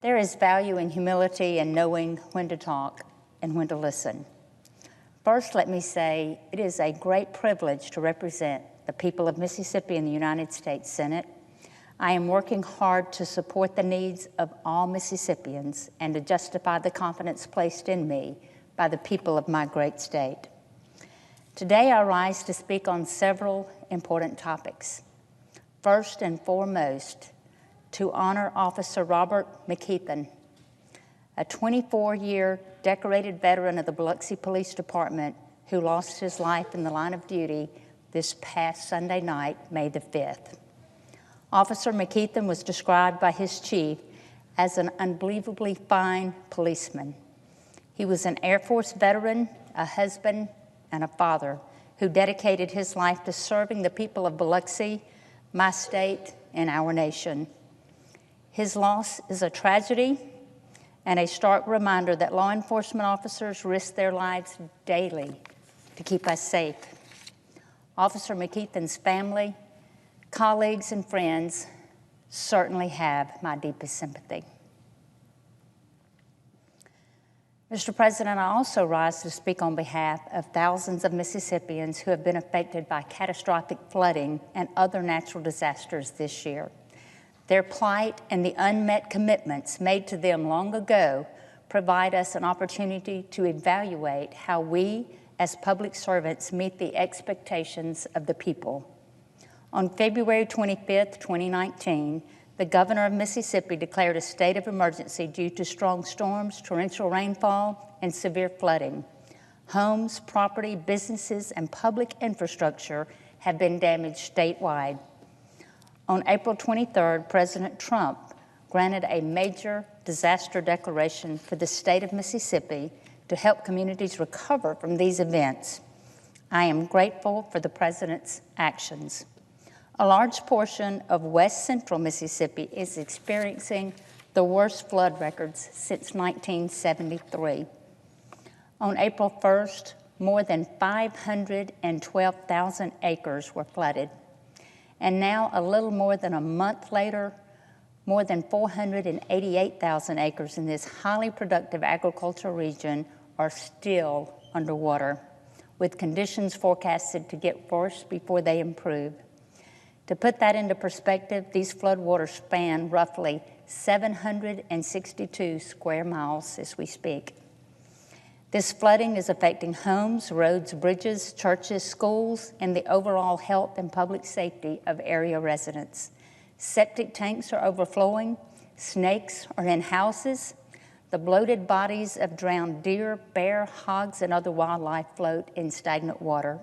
There is value in humility and knowing when to talk and when to listen. First, let me say it is a great privilege to represent the people of Mississippi in the United States Senate. I am working hard to support the needs of all Mississippians and to justify the confidence placed in me by the people of my great state. Today, I rise to speak on several important topics. First and foremost, to honor Officer Robert McKeithen, a 24-year decorated veteran of the Biloxi Police Department who lost his life in the line of duty this past Sunday night, May the 5th. Officer McKeithen was described by his chief as an unbelievably fine policeman. He was an Air Force veteran, a husband, and a father who dedicated his life to serving the people of Biloxi, my state, and our nation. His loss is a tragedy and a stark reminder that law enforcement officers risk their lives daily to keep us safe. Officer McKeithen's family, colleagues, and friends certainly have my deepest sympathy. Mr. President, I also rise to speak on behalf of thousands of Mississippians who have been affected by catastrophic flooding and other natural disasters this year. Their plight and the unmet commitments made to them long ago provide us an opportunity to evaluate how we, as public servants, meet the expectations of the people. On February 25th, 2019, the governor of Mississippi declared a state of emergency due to strong storms, torrential rainfall, and severe flooding. Homes, property, businesses, and public infrastructure have been damaged statewide. On April 23rd, President Trump granted a major disaster declaration for the state of Mississippi to help communities recover from these events. I am grateful for the president's actions. A large portion of west central Mississippi is experiencing the worst flood records since 1973. On April 1st, more than 512,000 acres were flooded. And now, a little more than a month later, more than 488,000 acres in this highly productive agricultural region are still underwater, with conditions forecasted to get worse before they improve. To put that into perspective, these floodwaters span roughly 762 square miles as we speak. This flooding is affecting homes, roads, bridges, churches, schools, and the overall health and public safety of area residents. Septic tanks are overflowing, snakes are in houses, the bloated bodies of drowned deer, bear, hogs, and other wildlife float in stagnant water.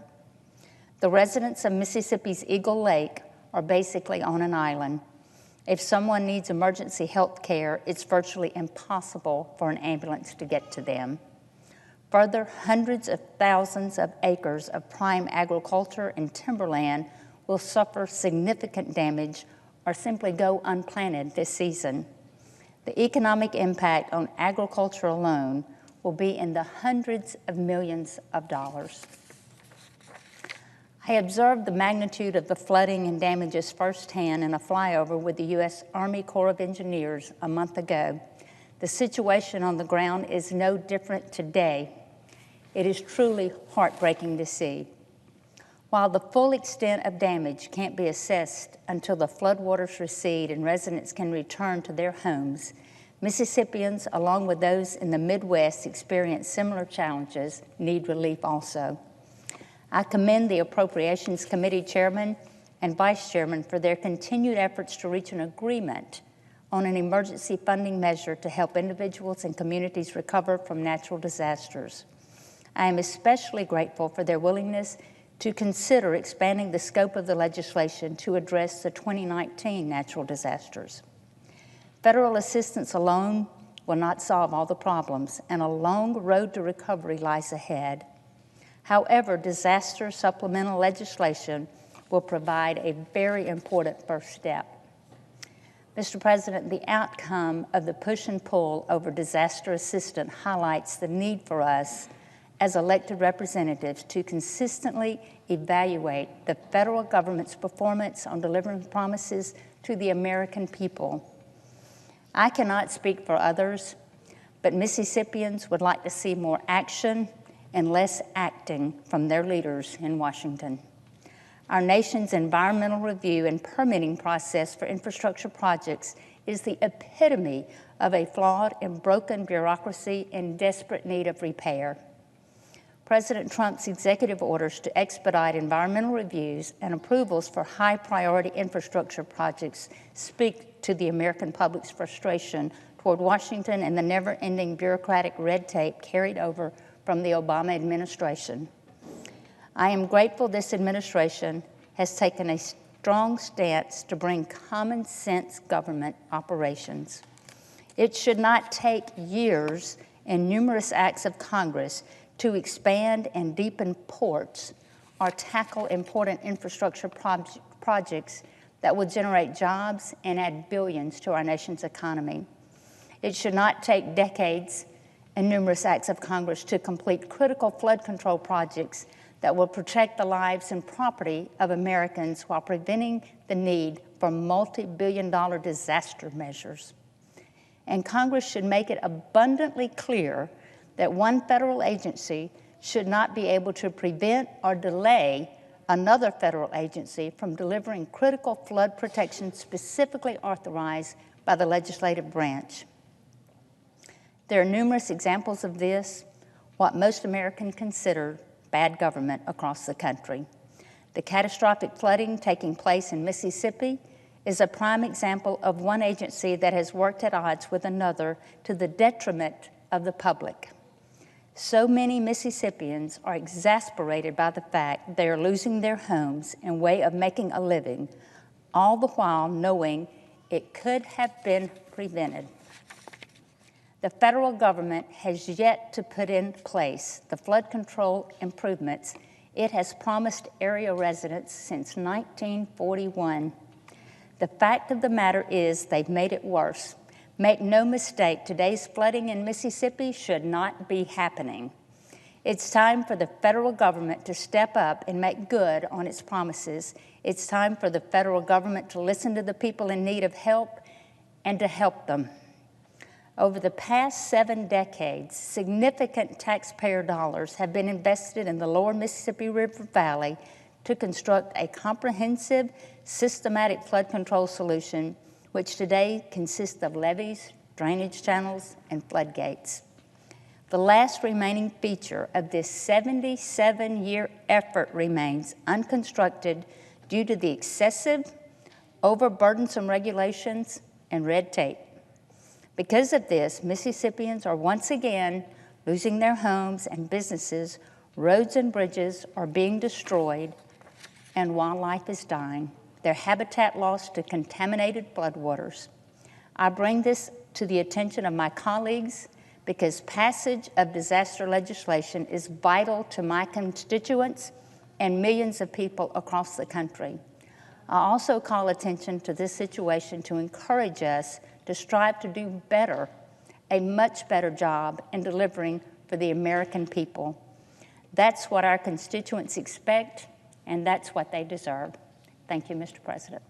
The residents of Mississippi's Eagle Lake are basically on an island. If someone needs emergency health care, it's virtually impossible for an ambulance to get to them. Further, hundreds of thousands of acres of prime agriculture and timberland will suffer significant damage or simply go unplanted this season. The economic impact on agriculture alone will be in the hundreds of millions of dollars. I observed the magnitude of the flooding and damages firsthand in a flyover with the U.S. Army Corps of Engineers a month ago. The situation on the ground is no different today. It is truly heartbreaking to see. While the full extent of damage can't be assessed until the floodwaters recede and residents can return to their homes, Mississippians, along with those in the Midwest experience similar challenges, need relief also. I commend the Appropriations Committee Chairman and Vice Chairman for their continued efforts to reach an agreement on an emergency funding measure to help individuals and communities recover from natural disasters. I am especially grateful for their willingness to consider expanding the scope of the legislation to address the 2019 natural disasters. Federal assistance alone will not solve all the problems, and a long road to recovery lies ahead. However, disaster supplemental legislation will provide a very important first step. Mr. President, the outcome of the push and pull over disaster assistance highlights the need for us as elected representatives to consistently evaluate the federal government's performance on delivering promises to the American people. I cannot speak for others, but Mississippians would like to see more action and less acting from their leaders in Washington. Our nation's environmental review and permitting process for infrastructure projects is the epitome of a flawed and broken bureaucracy in desperate need of repair. President Trump's executive orders to expedite environmental reviews and approvals for high-priority infrastructure projects speak to the American public's frustration toward Washington and the never-ending bureaucratic red tape carried over from the Obama administration. I am grateful this administration has taken a strong stance to bring common sense government operations. It should not take years and numerous acts of Congress to expand and deepen ports or tackle important infrastructure projects that will generate jobs and add billions to our nation's economy. It should not take decades and numerous acts of Congress to complete critical flood control projects that will protect the lives and property of Americans while preventing the need for multi-billion-dollar disaster measures. And Congress should make it abundantly clear that one federal agency should not be able to prevent or delay another federal agency from delivering critical flood protection specifically authorized by the legislative branch. There are numerous examples of this, what most Americans consider bad government across the country. The catastrophic flooding taking place in Mississippi is a prime example of one agency that has worked at odds with another to the detriment of the public. So many Mississippians are exasperated by the fact they are losing their homes and way of making a living, all the while knowing it could have been prevented. The federal government has yet to put in place the flood control improvements it has promised area residents since 1941. The fact of the matter is they've made it worse. Make no mistake, today's flooding in Mississippi should not be happening. It's time for the federal government to step up and make good on its promises. It's time for the federal government to listen to the people in need of help and to help them. Over the past 7 decades, significant taxpayer dollars have been invested in the lower Mississippi River Valley to construct a comprehensive, systematic flood control solution, which today consists of levees, drainage channels, and floodgates. The last remaining feature of this 77-year effort remains unconstructed due to the excessive, overburdensome regulations and red tape. Because of this, Mississippians are once again losing their homes and businesses, roads and bridges are being destroyed, and wildlife is dying, their habitat lost to contaminated floodwaters. I bring this to the attention of my colleagues because passage of disaster legislation is vital to my constituents and millions of people across the country. I also call attention to this situation to encourage us to strive to do better, a much better job in delivering for the American people. That's what our constituents expect, and that's what they deserve. Thank you, Mr. President.